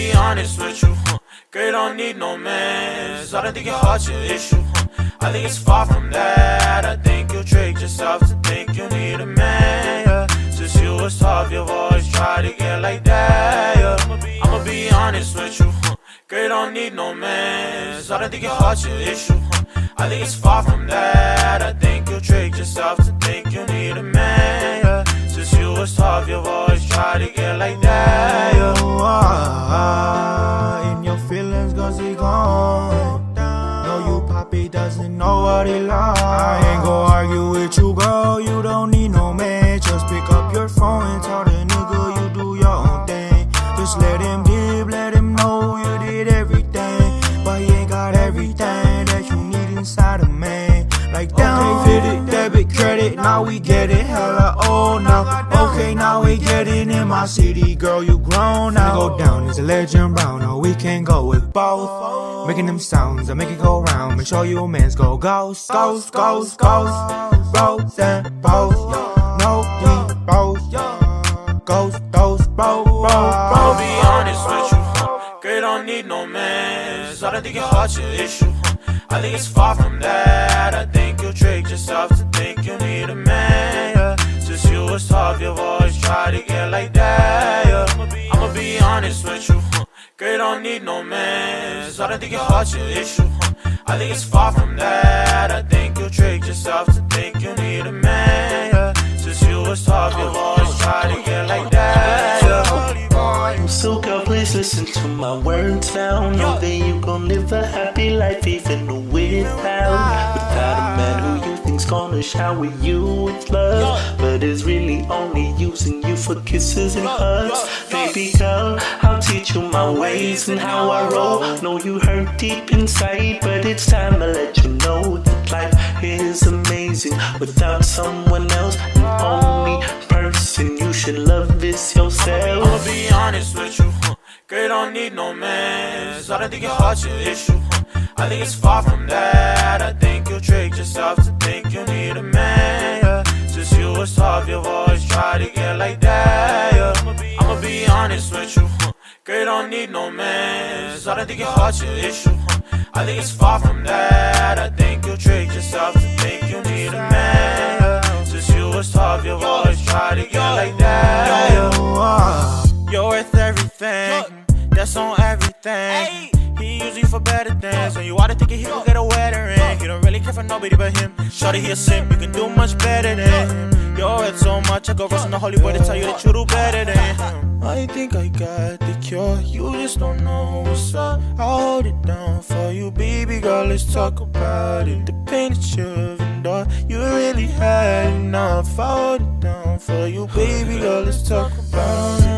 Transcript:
be honest with you, girl, you don't need no man. I don't think your heart's your issue, I think it's far from that. I think you tricked yourself to think you need a man, yeah. Since you was tough, you've always tried to get like that, yeah. I'ma be honest with you, girl, you don't need no man. I don't think your heart's your issue, I think it's far from that. I think you tricked yourself to think you need a man, yeah. Since you was tough, you've always tried to get like that, yeah. In your feelings, cause he gone. No, you poppy doesn't know what he like. I ain't gon' argue with you, girl, you don't need no man. Just pick up your phone and tell the nigga you do your own thing. Just let him dip, let him know you did everything, but he ain't got everything that you need inside a man. Like down, fit it, debit, credit, now we get it, hella old now. Okay, now we get it in my city, girl, you grown now. Go down, it's a legend round, no, we can go with both. Making them sounds, I make it go round, make sure you mans go ghost, ghost, ghost, ghost. Vrocen, both, no, we both. Ghost, those, bro. I'ma be honest with you, girl, you don't need no man. I don't think your heart's your issue, I think it's far from that. I think you tricked yourself to think you need a man, yeah. Since you was tough, you've always tried to get like that, yeah. I'ma be honest with you, girl, you don't need no man. I don't think your heart's your issue, I think it's far from that. I think you tricked yourself to think you need a man, yeah. Since you was tough, you've always tried to get like that, yeah. So girl, please listen to my words now. Know that you gon' live a happy life even without a man who you think's gonna shower you with love, but is really only using you for kisses and hugs. Baby girl, I'll teach you my ways and how I roll. Know you hurt deep inside, but it's time to let you know that life is amazing without someone else. The only person you should love is yourself. I'ma be honest with you, girl, you don't need no man. I don't think your heart's your issue, I think it's far from that. I think you tricked yourself to think you need a man, yeah. Since you was tough, you've always tried to get like that, yeah. I'ma be honest with you, girl, you don't need no man. I don't think your heart's your issue, I think it's far from that. I think you tricked yourself to think you need a man, yeah. Since you was tough, you've always tried to get like that, yeah. You're worth everything, that's on everything. He use you for better things. When you oughta think he gon' get a wedding ring. He don't really care for nobody but him. Shorty, he a simp, you can do much better than him. You're worth so much, I go rest on the holy boy to tell you that you do better than him. I think I got the cure, you just don't know what's up. I'll hold it down for you, baby girl, let's talk about it. The pain that you've endured, you really had enough. I'll hold it down for you, baby girl, let's talk about it.